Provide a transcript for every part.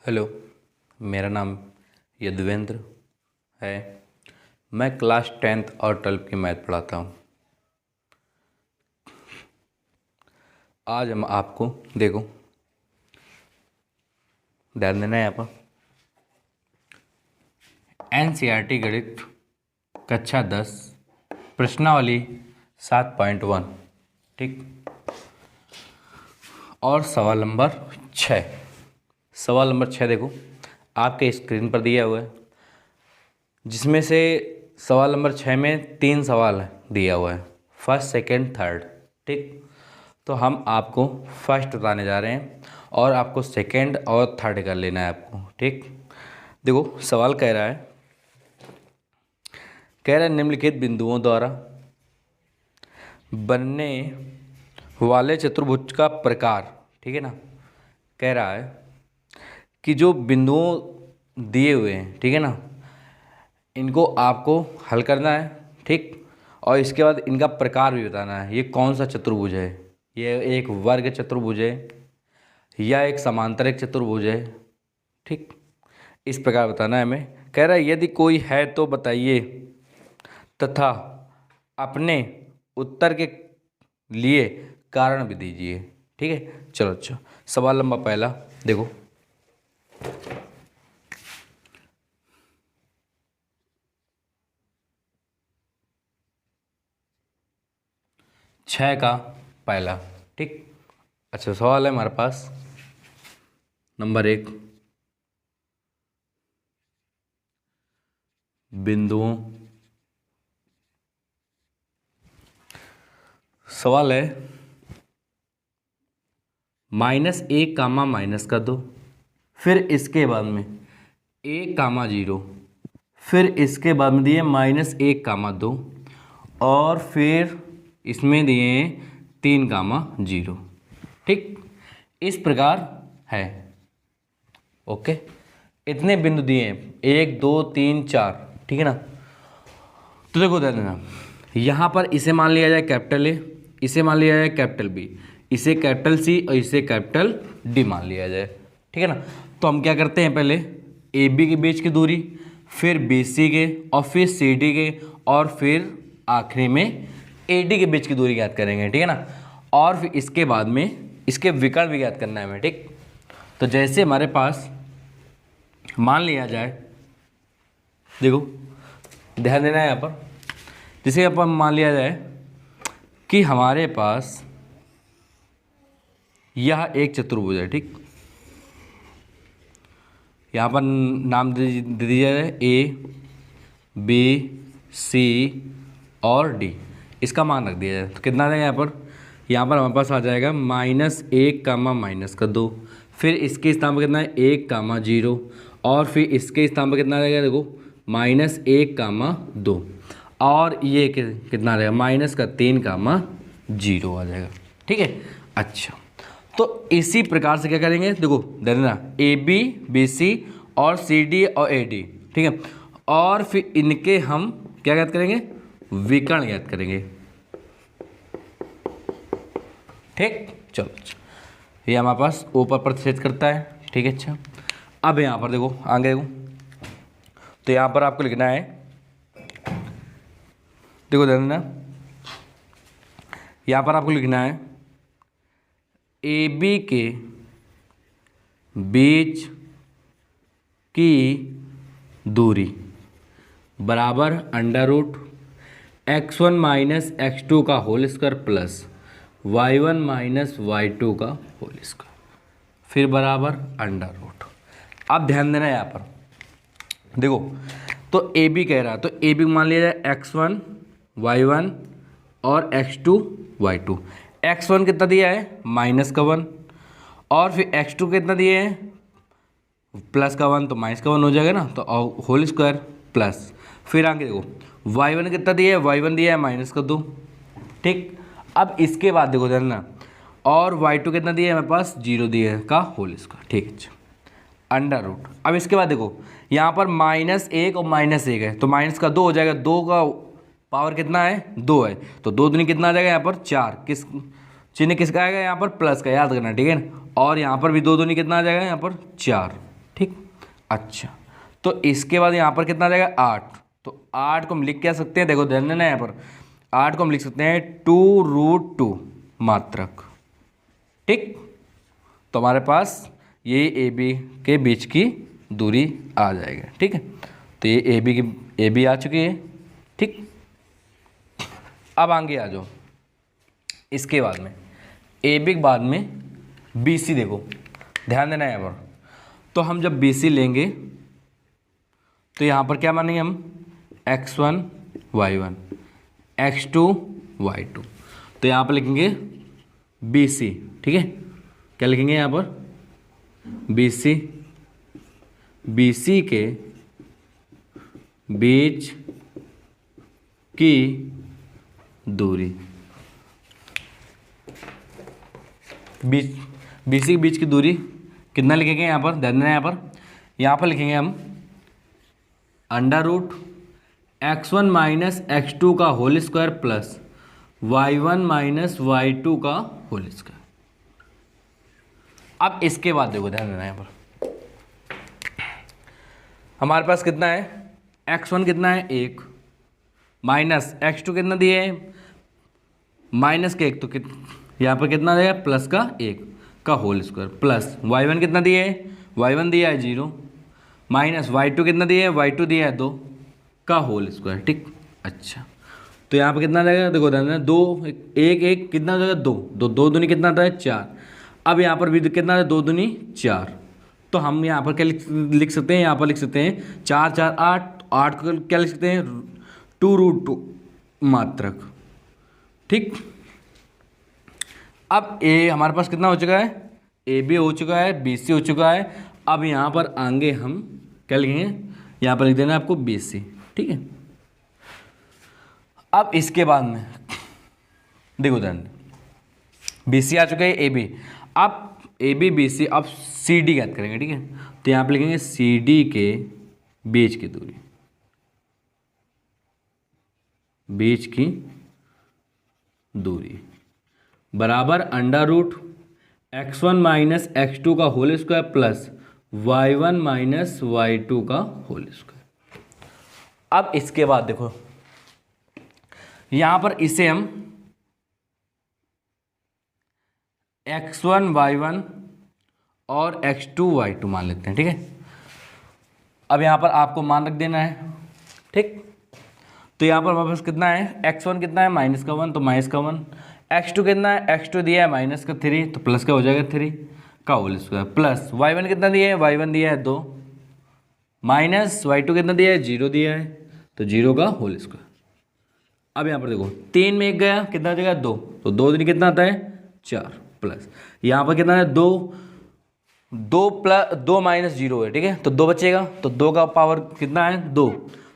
Hello, मेरा नाम यदुवेंद्र है। मैं क्लास 10th और 12th की मैथ पढ़ाता हूँ। आज हम आपको देखो ध्यान देना है यहाँ पर NCERT गणित कक्षा 10 प्रश्नावली 7.1 ठीक, और सवाल नंबर 6। सवाल नंबर 6 देखो आपके स्क्रीन पर दिया हुआ है, जिसमें से सवाल नंबर 6 में 3 सवाल दिया हुआ है, फर्स्ट सेकंड थर्ड ठीक। तो हम आपको फर्स्ट बताने जा रहे हैं और आपको सेकंड और थर्ड कर लेना है आपको ठीक। देखो सवाल कह रहा है निम्नलिखित बिंदुओं द्वारा बनने वाले चतुर्भुज का प्रकार, ठीक है ना। कह रहा है कि जो बिंदुओं दिए हुए हैं, ठीक है ना, इनको आपको हल करना है ठीक, और इसके बाद इनका प्रकार भी बताना है। ये कौन सा चतुर्भुज है, ये एक वर्ग चतुर्भुज है या एक समांतरिक चतुर्भुज है ठीक, इस प्रकार बताना है हमें। कह रहा है यदि कोई है तो बताइए तथा अपने उत्तर के लिए कारण भी दीजिए, ठीक है। चलो अच्छा, सवाल नंबर पहला देखो, छः का पहला ठीक। अच्छा सवाल है हमारे पास नंबर 1, बिंदुओं, सवाल है -1 कामा -2, फिर इसके बाद में 1 कामा 0, फिर इसके बाद में दिए -1 कामा 2, और फिर इसमें दिए 3 कामा 0 ठीक। इस प्रकार है ओके। इतने बिंदु दिए हैं 1 2 3 4 ठीक है ना। तो देखो ध्यान देना, यहाँ पर इसे मान लिया जाए कैपिटल ए, इसे मान लिया जाए कैपिटल बी, इसे कैपिटल सी और इसे कैपिटल डी मान लिया जाए, ठीक है ना। तो हम क्या करते हैं, पहले ए बी के बीच की दूरी, फिर बी सी के, और फिर सी डी के, और फिर आखिरी में ए डी के बीच की दूरी ज्ञात करेंगे, ठीक है ना। और फिर इसके बाद में इसके विकर्ण भी ज्ञात करना है हमें ठीक। तो जैसे हमारे पास मान लिया जाए, देखो ध्यान देना है यहाँ पर, जैसे अपन मान लिया जाए कि हमारे पास यह एक चतुर्भुज है ठीक। यहाँ पर नाम दे दिया जाए A B C और D, इसका मान रख दिया जाए तो कितना आ जाएगा यहाँ पर हमारे पास आ जाएगा -1 कामा -2, फिर इसके स्थान पर कितना है 1 कामा 0, और फिर इसके स्थान पर कितना आ जाएगा देखो -1 कामा 2, और ये कितना आ जाएगा -3 कामा 0 आ जाएगा, ठीक है। अच्छा तो इसी प्रकार से क्या करेंगे, देखो देखना ए बी बी सी और सी डी और ए डी, ठीक है। और फिर इनके हम क्या ज्ञात करेंगे, विकर्ण ज्ञात करेंगे ठीक। चलो ये हमारे पास ऊपर प्रतिशत करता है ठीक है। अच्छा अब यहाँ पर देखो आगे देखो, तो यहाँ पर आपको लिखना है, देखो ध्यान देना, यहाँ पर आपको लिखना है ए बी के बीच की दूरी बराबर √x1 - x2 का whole square plus y1 - y2 का होल स्क्वायर, फिर बराबर √। अब ध्यान देना यहाँ पर, देखो तो ए बी कह रहा है, तो ए बी मान लिया जाए x1 y1 और x2 y2। x1 कितना दिया है -1, और फिर x2 कितना दिया है +1, तो -1 हो जाएगा ना, तो होल स्क्वायर प्लस, फिर आगे देखो y1 कितना दिया है, y1 दिया है -2 ठीक। अब इसके बाद देखो ध्यान ना, और y2 कितना दिया है हमारे पास 0 दिया है का होल स्क्वायर ठीक है √। अब इसके बाद देखो यहाँ पर -1 और -1 है, तो माइनस का 2 हो जाएगा, 2 का पावर कितना है 2 है, तो 2 दूनी कितना आ जाएगा यहाँ पर 4, किस चिन्ह किसका आएगा यहाँ पर प्लस का, याद करना ठीक है ना। और यहाँ पर भी 2 दूनी कितना आ जाएगा यहाँ पर 4 ठीक। अच्छा, तो इसके बाद यहाँ पर कितना आ जाएगा 8। तो 8 को हम लिख क्या सकते हैं, देखो ध्यान देना यहाँ पर 8 को हम लिख सकते हैं 2√2 मात्रक। ठीक, तो हमारे पास ये ए बी के बीच की दूरी आ जाएगा। ठीक है, तो ये ए बी आ चुकी है। ठीक, अब आगे आ जाओ। इसके बाद में ए बी के बाद में बी सी, देखो ध्यान देना है यहाँ पर। तो हम जब बी सी लेंगे तो यहाँ पर क्या मानेंगे हम, x1 y1 x2 y2। तो यहाँ पर लिखेंगे बी सी। ठीक है, क्या लिखेंगे यहाँ पर, बी सी के बीच की दूरी, बी सी के बीच की दूरी कितना लिखेंगे यहाँ पर, ध्यान देना यहाँ पर लिखेंगे हम √x1 माइनस x2 का whole square plus y1 minus y2 का होल स्क्वायर। अब इसके बाद देखो ध्यान देना यहाँ पर, हमारे पास कितना है, x1 कितना है 1 माइनस x2 कितना दिए है माइनस के 1, तो यहाँ पर कितना दिया है प्लस का 1 का होल स्क्वायर प्लस y1 कितना दिया है, y1 दिया है 0 माइनस y2 कितना दिया है, y2 दिया है 2 का होल स्क्वायर। ठीक, अच्छा तो यहाँ पर कितना रहेगा, देखो ध्यान देना 2 1 कितना हो जाएगा 2 2 2 दूनी कितना आता है 4। अब यहाँ पर भी कितना है 2 दूनी 4। तो हम यहाँ पर क्या लिख सकते हैं, यहाँ पर लिख सकते हैं 4 4 8, 8 को क्या लिख सकते हैं 2√2 मात्रक। ठीक, अब ए हमारे पास कितना हो चुका है, ए बी हो चुका है, बी सी हो चुका है। अब यहाँ पर आगे हम क्या लिखेंगे, यहाँ पर लिख देना आपको बी सी। ठीक है, अब इसके बाद में देखो ध्यान, बी सी आ चुका है ए बी। अब ए बी बी सी, अब सी डी याद करेंगे। ठीक है, तो यहाँ पर लिखेंगे सी डी के बीच की दूरी, बीच की दूरी बराबर √x1 माइनस x2 का whole square plus y1 minus y2 का होल स्क्वायर। अब इसके बाद देखो यहां पर इसे हम x1 y1 और x2 y2 मान लेते हैं। ठीक है, अब यहां पर आपको मान रख देना है। ठीक, तो यहाँ पर हमारे पास कितना है, x1 कितना है माइनस का 1, तो माइनस का 1, x2 कितना है, x2 दिया है माइनस का 3, तो प्लस का हो जाएगा 3 का होल स्क्वायर प्लस y1 कितना दिया है, y1 दिया है 2 माइनस y2 कितना दिया है 0 दिया है, तो 0 का होल स्क्वायर। अब यहाँ पर देखो 3 में 1 गया कितना हो जाएगा 2, तो 2 दिन कितना आता है 4 प्लस यहाँ पर कितना है 2 प्लस 2 माइनस 0 है। ठीक है, तो 2 बचेगा, तो 2 का पावर कितना है 2,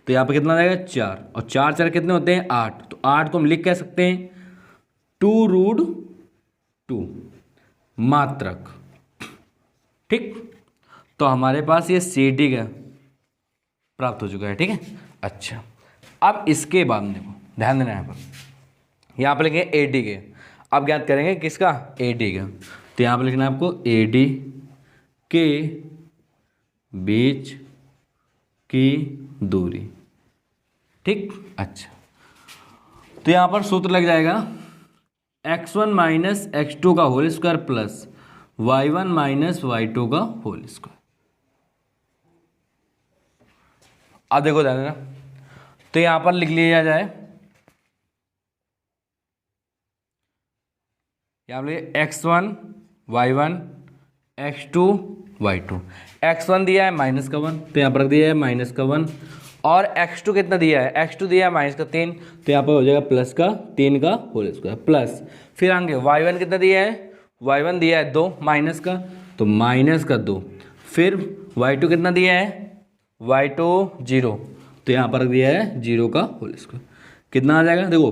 तो यहाँ पर कितना आएगा 4 और 4 4 कितने होते हैं 8, तो 8 को हम लिख कह सकते हैं 2√2 मात्रक। ठीक, तो हमारे पास ये सी डी का प्राप्त हो चुका है। ठीक है, अच्छा अब इसके बाद में देखो ध्यान देना यहाँ पर लिखेंगे ए डी के। अब ज्ञात करेंगे किसका, ए डी का। तो यहाँ पर लिखना है आपको ए डी के बीच की दूरी। ठीक, अच्छा तो यहाँ पर सूत्र लग जाएगा x1 माइनस x2 का whole square plus y1 minus y2 का होल स्क्वायर। अब देखो ध्यान देना, तो यहाँ पर लिख लिया जाए, यहाँ पर x1 y1 x2 y2, x1 दिया है माइनस का 1, तो यहाँ पर रख दिया है माइनस का 1, और x2 कितना दिया है, x2 दिया है माइनस का 3, तो यहाँ पर हो जाएगा प्लस का 3 का होल स्क्वायर प्लस फिर आगे y1 कितना दिया है, y1 दिया है 2 माइनस का, तो माइनस का 2, फिर y2 कितना दिया है, y2 0, तो यहाँ पर दिया है 0 का होल स्क्वायर। कितना आ जाएगा, देखो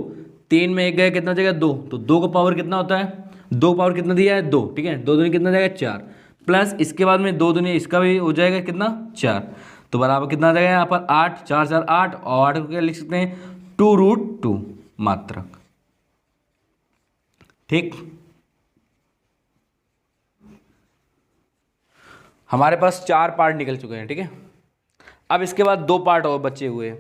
3 में 1 गया कितना हो जाएगा 2, तो 2 का पावर कितना होता है, 2 पावर कितना दिया है 2। ठीक है, 2 दूनी कितना जाएगा 4 प्लस इसके बाद में 2 दूनी इसका भी हो जाएगा कितना 4, तो बराबर कितना आ जाएगा यहाँ पर 8, 4 4 8, और 8 को क्या लिख सकते हैं 2√2 मात्रक। ठीक, हमारे पास 4 पार्ट निकल चुके हैं, ठीक है। अब इसके बाद 2 पार्ट और बचे हुए हैं।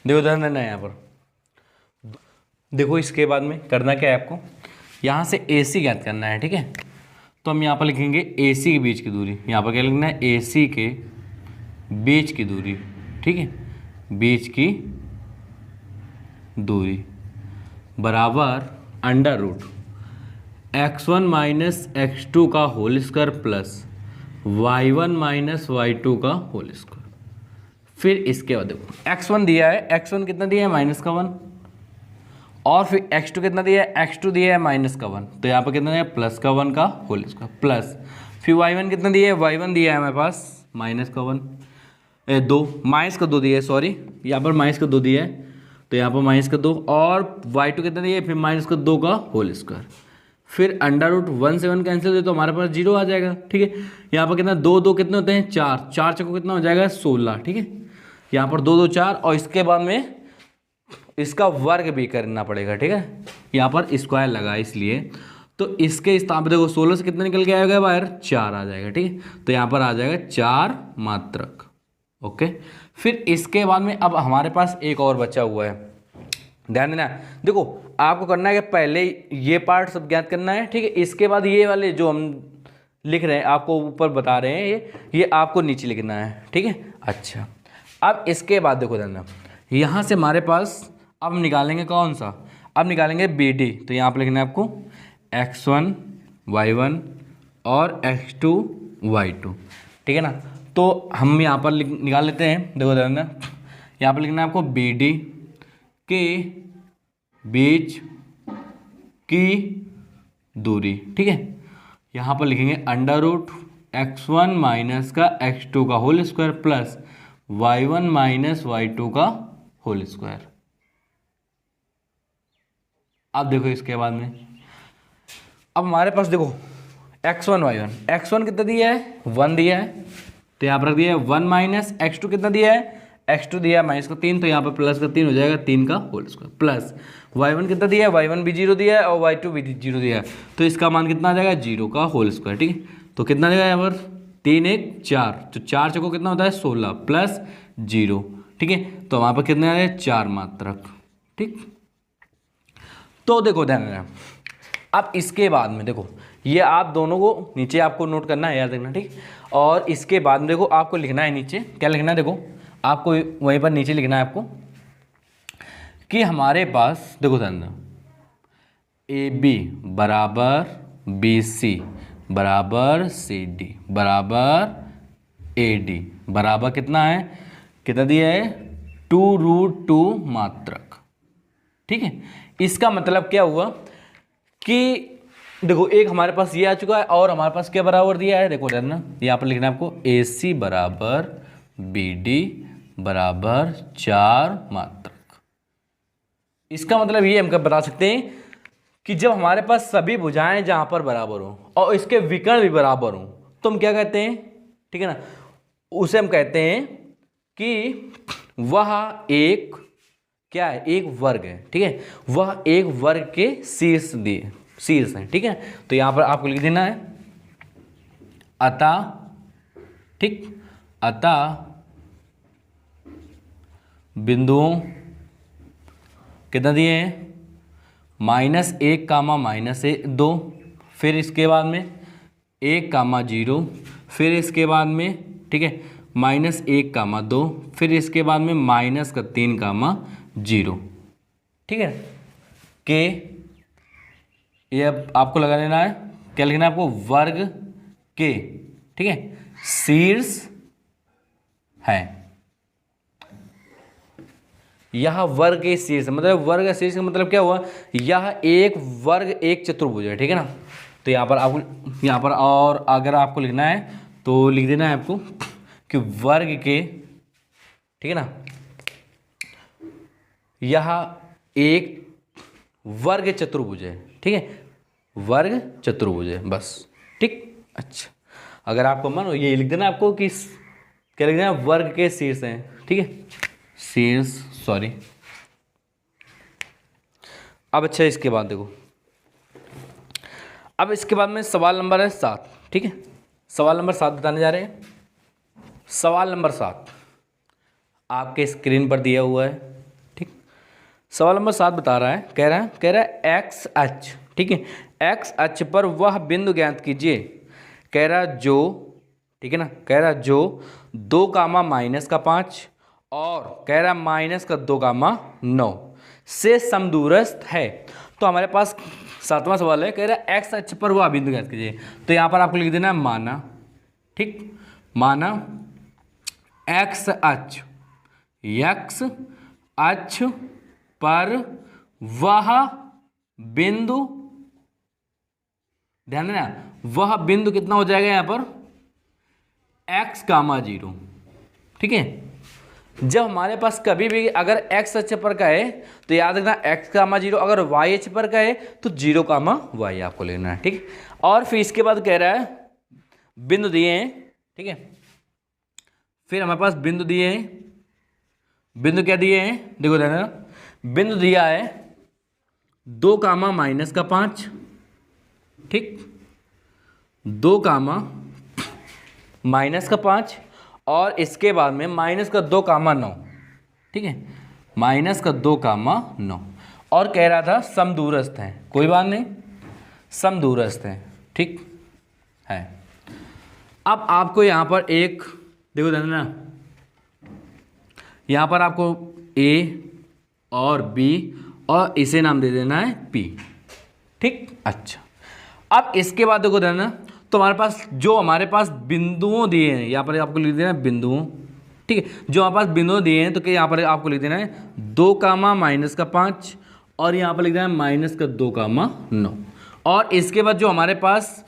देखो ध्यान देना है यहाँ पर। देखो इसके बाद में करना क्या है आपको, यहाँ से AC ज्ञात करना है, ठीक है। तो हम यहाँ पर लिखेंगे AC के बीच की दूरी, यहाँ पर क्या लिखना है, AC के बीच की दूरी, ठीक है, बीच की दूरी बराबर under root x1 minus x2 का whole square plus y1 minus y2 का होल स्क्वायर। फिर इसके बाद देखो x1 दिया है, x1 कितना दिया है, माइनस का 1, और फिर x2 कितना दिया है, x2 दिया है माइनस का 1, तो यहाँ पर कितना दिया है, प्लस का 1 का होल स्क्वायर प्लस फिर y1 कितना दिया है, y1 दिया है हमारे पास माइनस का 1, 2 माइनस का 2 दिया है, सॉरी यहाँ पर माइनस का 2 दिया है, तो यहाँ पर माइनस का 2, और y2 कितना दिया है, फिर माइनस का 2 का होल स्क्वायर, फिर अंडर रूट 1 से 1 कैंसिल हो तो हमारे पास 0 आ जाएगा, ठीक है। यहाँ पर कितना 2 2 कितने होते हैं, 4 4 चक्को कितना हो जाएगा, 16, ठीक है। यहाँ पर 2 2 4, और इसके बाद में इसका वर्ग भी करना पड़ेगा, ठीक है। यहाँ पर स्क्वायर लगा इसलिए, तो इसके स्थान पर देखो 16 से कितना निकल के आएगा बाहर, 4 आ जाएगा, ठीक है। तो यहाँ पर आ जाएगा 4 मात्रक, ओके। फिर इसके बाद में अब हमारे पास एक और बचा हुआ है, ध्यान देना। देखो आपको करना है कि पहले ये पार्ट सब ज्ञात करना है, ठीक है। इसके बाद ये वाले जो हम लिख रहे हैं, आपको ऊपर बता रहे हैं, ये आपको नीचे लिखना है, ठीक है। अच्छा, अब इसके बाद देखो ध्यान, यहाँ से हमारे पास अब निकालेंगे कौन सा, अब निकालेंगे BD। तो यहाँ पर लिखना है आपको x1 y1 और x2 y2, ठीक है ना। तो हम यहाँ पर निकाल लेते हैं, देखो ध्यान, यहाँ पर लिखना है आपको BD के बीच की दूरी, ठीक है। यहाँ पर लिखेंगे अंडर रूट x1 माइनस का x2 का whole square plus y1 minus y2 का होल स्क्वायर। अब देखो इसके बाद में अब हमारे पास देखो x1 y1, x1 कितना दिया है, 1 दिया है, तो यहाँ पर रख दिया है 1 माइनस x2 कितना दिया है, x2 दिया है माइनस का 3, तो यहाँ पर प्लस का 3 हो जाएगा, 3 का होल स्क्वायर प्लस y1 कितना दिया है, y1 भी 0 दिया है और y2 भी 0 दिया है, तो इसका मान कितना आ जाएगा, 0 का होल स्क्वायर, ठीक है। तो कितना आ जाएगा यहाँ पर 3 1 4, तो 4 चौको कितना होता है 16 प्लस 0, ठीक है। तो वहाँ पर कितने आ जाए 4 मात्रक, ठीक। तो देखो ध्यान देना, अब इसके बाद में देखो ये आप दोनों को नीचे आपको नोट करना है, याद रखना, ठीक। और इसके बाद में देखो आपको लिखना है नीचे, क्या लिखना है, देखो आपको वहीं पर नीचे लिखना है आपको कि हमारे पास देखो ध्यान देना, AB बराबर BC बराबर CD बराबर AD बराबर कितना है, कितना दिया है 2√2 मात्रक, ठीक है। इसका मतलब क्या हुआ कि देखो एक हमारे पास ये आ चुका है और हमारे पास क्या बराबर दिया है, देखो ध्यान, यहाँ पर लिखना है आपको AC बराबर BD बराबर 4 मात्रक। इसका मतलब ये हम बता सकते हैं कि जब हमारे पास सभी भुजाएं जहां पर बराबर हो और इसके विकर्ण भी बराबर हो तो हम क्या कहते हैं, ठीक है ना, उसे हम कहते हैं कि वह एक क्या है, एक वर्ग है, ठीक है। वह एक वर्ग के शीर्ष है, ठीक है। तो यहां पर आपको लिख देना है अतः, ठीक, अतः बिंदुओं कितना दिए हैं, -1 कामा -2, फिर इसके बाद में 1 कामा 0, फिर इसके बाद में, ठीक है, -1 कामा 2, फिर इसके बाद में -3 कामा 0, ठीक है। के ये आपको लगा लेना है, क्या लिखना है आपको, वर्ग के, ठीक है, शीर्ष है। यह वर्ग के शीर्ष, मतलब वर्ग का शीर्ष का मतलब क्या हुआ, यह एक वर्ग एक चतुर्भुज है, ठीक है ना। तो यहाँ पर आपको, यहाँ पर और अगर आपको लिखना है तो लिख देना है आपको कि वर्ग के, ठीक है ना, यह एक वर्ग चतुर्भुज है, ठीक है, वर्ग चतुर्भुज है, बस, ठीक। अच्छा, अगर आपको मानो ये लिख देना आपको कि क्या लिख देना, वर्ग के शीर्ष हैं, ठीक है, शीर्ष, सॉरी अब अच्छा इसके बाद देखो, अब इसके बाद में सवाल नंबर है 7। ठीक है, सवाल नंबर 7 बताने जा रहे हैं। सवाल नंबर 7 आपके स्क्रीन पर दिया हुआ है। ठीक, सवाल नंबर 7 बता रहा है, कह रहा है एक्स अक्ष, ठीक है, एक्स अक्ष पर वह बिंदु ज्ञात कीजिए, कह रहा जो, ठीक है ना, कह रहा जो 2 कामा माइनस का 5 और कह रहा माइनस का 2 कामा 9 से समदूरस्थ है। तो हमारे पास 7वां सवाल है, कह रहा एक्स अक्ष पर वह बिंदु ज्ञात कीजिए। तो यहाँ पर आपको लिख देना है माना, ठीक, माना एक्स अक्ष, एक्स अक्ष पर वह बिंदु, ध्यान देना, वह बिंदु कितना हो जाएगा यहाँ पर x कामा 0। ठीक है, जब हमारे पास कभी भी अगर x अक्ष पर का है तो याद रखना x कामा 0, अगर y अक्ष पर का है तो 0 कामा y आपको लेना है। ठीक, और फिर इसके बाद कह रहा है बिंदु दिए हैं। ठीक है, फिर हमारे पास बिंदु दिए हैं, बिंदु क्या दिए हैं, देखो ध्यान, बिंदु दिया है 2 कामा माइनस का 5, ठीक, 2 कामा माइनस का 5 और इसके बाद में माइनस का 2 कामा 9। ठीक है, माइनस का 2 कामा 9 और कह रहा था समदूरस्थ हैं, कोई बात नहीं, समदूरस्थ हैं। ठीक है, अब आपको यहाँ पर एक देखो ध्यान ना, यहाँ पर आपको A और B और इसे नाम दे देना है P। ठीक, अच्छा, अब इसके बाद देखो ध्यान ना, तो हमारे पास जो हमारे पास बिंदुओं दिए हैं, यहाँ पर आपको लिख देना है बिंदुओं। ठीक है, जो हमारे पास बिंदुओं दिए हैं तो क्या यहाँ पर आपको लिख देना है 2 कामा माइनस का 5 और यहाँ पर लिख देना है माइनस का 2 कामा 9 और इसके बाद जो हमारे पास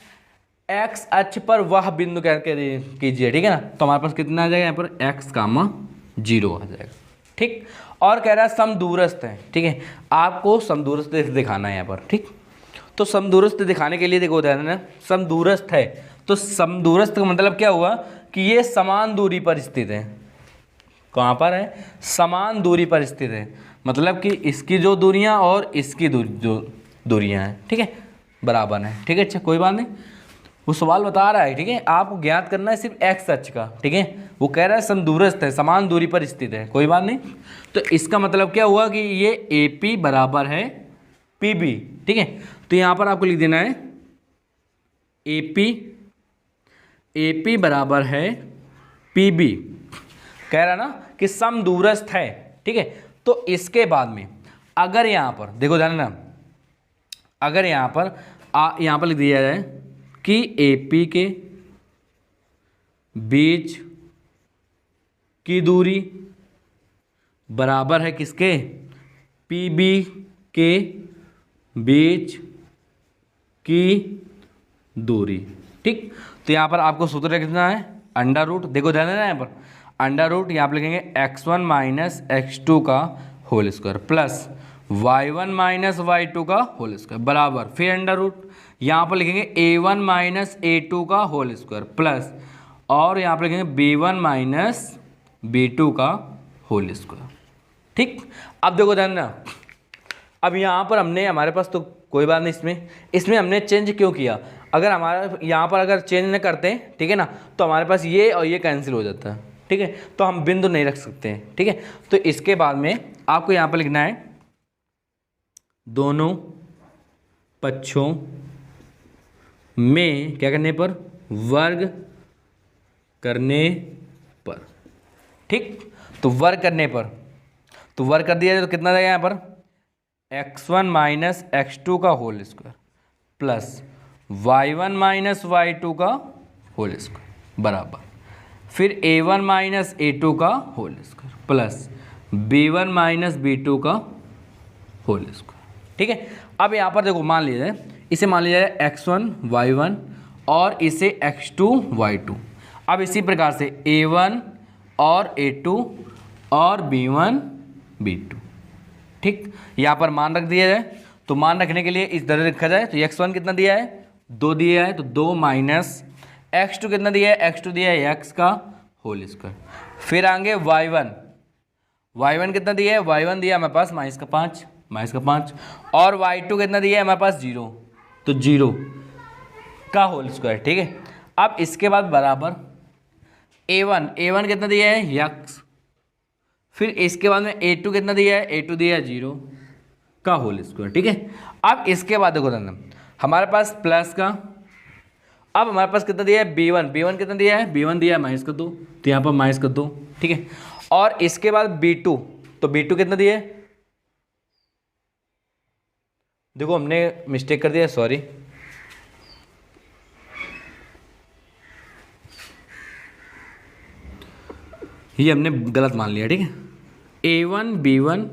एक्स अक्ष पर वह बिंदु कह कीजिए। ठीक है ना, तो हमारे पास कितना आ जाएगा यहाँ पर x कामा 0 आ जाएगा। ठीक, और कह रहा है समदूरस्थ है। ठीक है, आपको समदूरस्थ दिखाना है यहाँ पर। ठीक, तो समदूरस्थ दिखाने के लिए देखो ध्यान देना, समदूरस्थ है तो समदूरस्थ का मतलब क्या हुआ कि ये समान दूरी पर स्थित है। कहाँ पर है, समान दूरी पर स्थित है, मतलब कि इसकी जो दूरियां और इसकी जो दूरियां हैं, ठीक है, बराबर है। ठीक है, अच्छा कोई बात नहीं, वो सवाल बता रहा है। ठीक है, आपको ज्ञात करना है सिर्फ एक्स अक्ष का। ठीक है, वो कह रहा है समदूरस्थ है, समान दूरी पर स्थित है, कोई बात नहीं। तो इसका मतलब क्या हुआ कि ये AP बराबर है PB। ठीक है, तो यहाँ पर आपको लिख देना है AP बराबर है PB, कह रहा ना कि समदूरस्थ है। ठीक है, तो इसके बाद में अगर यहाँ पर देखो ध्यान ना, अगर यहाँ पर लिख दिया जाए कि AP के बीच की दूरी बराबर है किसके, PB के बीच की दूरी। ठीक, तो यहाँ पर आपको सूत्र लिखना है अंडर रूट, देखो ध्यान देना यहाँ पर अंडर रूट, यहाँ पर लिखेंगे x1 माइनस x2 का whole square plus y1 minus y2 का होल स्क्वायर बराबर, फिर अंडर रूट यहाँ पर लिखेंगे a1 माइनस a2 का होल स्क्वायर प्लस और यहाँ पर लिखेंगे b1 माइनस b2 का होल स्क्वायर। ठीक, अब देखो ध्यान ना, अब यहाँ पर हमने हमारे पास तो कोई बात नहीं, इसमें हमने चेंज क्यों किया, अगर हमारा यहाँ पर अगर चेंज न करते हैं, ठीक है ना, तो हमारे पास ये और ये कैंसिल हो जाता है। ठीक है, तो हम बिंदु नहीं रख सकते हैं। ठीक है, तो इसके बाद में आपको यहाँ पर लिखना है दोनों पक्षों में क्या करने पर, वर्ग करने पर। ठीक, तो वर्ग करने पर, तो वर्ग कर दिया जाए तो कितना जाएगा यहाँ पर x1 माइनस x2 का whole square plus y1 minus y2 का होल स्क्वायर बराबर, फिर a1 माइनस a2 का whole square plus b1 minus b2 का होल स्क्वायर। ठीक है, अब यहाँ पर देखो मान लिया जाए, इसे मान लिया जाए x1 y1 और इसे x2 y2। अब इसी प्रकार से a1 और a2 और b1 b2। ठीक, यहाँ पर मान रख दिया जाए, तो मान रखने के लिए इस तरह रखा जाए तो x1 कितना दिया है 2 दिया है, तो 2 माइनस x2 कितना दिया है, x2 दिया है x का होल स्क्वायर, फिर आएंगे y1 कितना दिया है, y1 दिया हमारे पास माइनस का 5 माइनस का 5, और y2 कितना दिया है हमारे पास 0, तो 0 का होल स्क्वायर। ठीक है, अब इसके बाद बराबर a1 कितना दिया है x, फिर इसके बाद में a2 कितना दिया है, a2 दिया है 0 का होल स्क्वायर। ठीक है, अब इसके बाद देखो धन हमारे पास प्लस का, अब हमारे पास कितना दिया है b1 कितना दिया है, b1 दिया है -2, तो यहाँ पर -2। ठीक है, और इसके बाद b2, तो b2 कितना दिया है, देखो हमने मिस्टेक कर दिया, सॉरी, ये हमने गलत मान लिया। ठीक है, a1 b1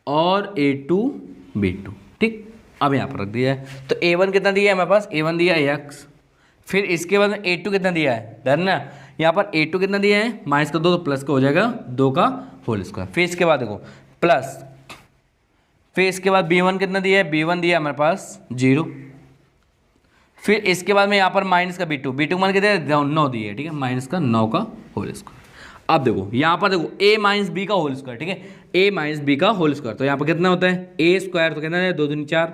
और a2 b2। ठीक, अब यहाँ पर रख दिया है, तो a1 कितना दिया है हमारे पास, a1 दिया है x, फिर इसके बाद a2 कितना दिया है, डन ना, यहाँ पर a2 कितना दिया है -2, तो प्लस का हो जाएगा 2 का होल स्क्वायर। फिर इसके बाद देखो प्लस, फिर इसके बाद b1 कितना दिया है, b1 दिया है हमारे पास 0, फिर इसके बाद में यहाँ पर माइनस का b2 मान के दिया 9 दिए। ठीक है, -9 का होल स्क्वायर। अब देखो यहाँ पर देखो a - b का होल स्क्वायर। ठीक है, a - b का होल स्क्वायर, तो यहाँ पर कितना होता है a स्क्वायर, तो कितना है 2 दूनी 4,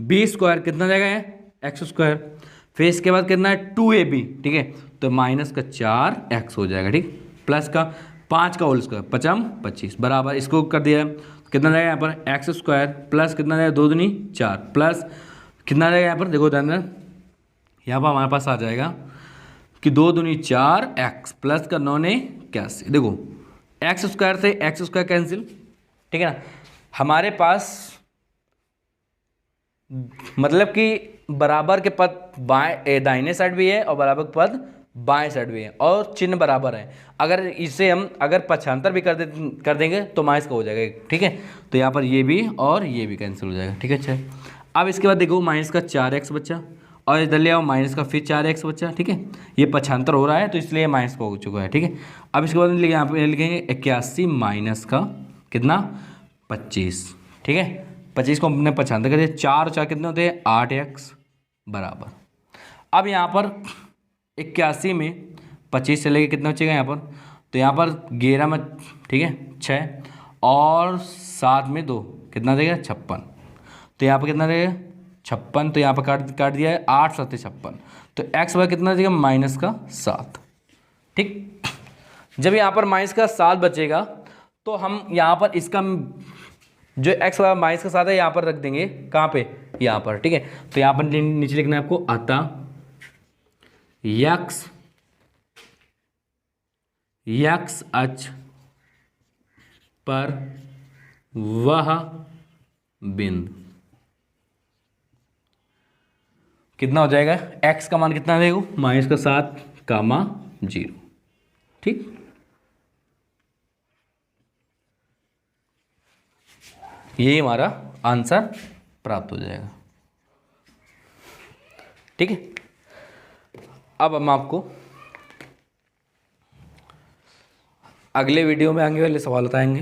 b स्क्वायर कितना जाएगा है x स्क्वायर, फिर इसके बाद कितना है 2ab। ठीक है, तो -4x हो जाएगा। ठीक, प्लस का 5 का होल स्क्वायर, 5 25 बराबर, इसको कर दिया कितना जाएगा यहाँ पर x स्क्वायर, प्लस कितना जाएगा 2 दूनी 4, प्लस कितना जाएगा यहाँ पर देखो ध्यान, यहाँ पर हमारे पास आ जाएगा कि 2 दूनी 4x, प्लस का 9 ने 81। देखो x स्क्वायर से x स्क्वायर कैंसिल। ठीक है ना, हमारे पास मतलब कि बराबर के पद बाएं दाहिने साइड भी है और बराबर के पद बाएं साइड भी है, और चिन्ह बराबर है। अगर इसे हम अगर पक्षांतर भी कर देंगे तो माइनस का हो जाएगा। ठीक है, तो यहाँ पर ये भी और ये भी कैंसिल हो जाएगा। ठीक है, अच्छा, अब इसके बाद देखो माइनस का 4x बच्चा, और इधर ले आओ माइनस का फिर 4x बच्चा। ठीक है, ये पक्षांतर हो रहा है तो इसलिए माइनस का हो चुका है। ठीक है, अब इसके बाद यहाँ पे लिखेंगे 81 माइनस का कितना 25। ठीक है, 25 को हमने पक्षांतर कर दिया, 4 और 4 कितने होते हैं 8x बराबर। अब यहाँ पर 81 में 25 चलेगा, कितना बचेगा यहाँ पर, तो यहाँ पर 11 में, ठीक है 6, और 7 में 2 कितना देगा 56, तो यहाँ पर कितना देगा 56, तो यहाँ पर काट दिया है 8 7 56, तो x बचा कितना देगा -7। ठीक, जब यहाँ पर -7 बचेगा तो हम यहाँ पर इसका जो x -7 है यहाँ पर रख देंगे, कहाँ पे, यहाँ पर। ठीक है, तो यहाँ पर नीचे लिखना है आपको, अतः x अक्ष पर वह बिंदु कितना हो जाएगा, x का मान कितना देखो -7, 0। ठीक, यही हमारा आंसर प्राप्त हो जाएगा। ठीक है, अब हम आपको अगले वीडियो में आगे वाले सवाल बताएंगे।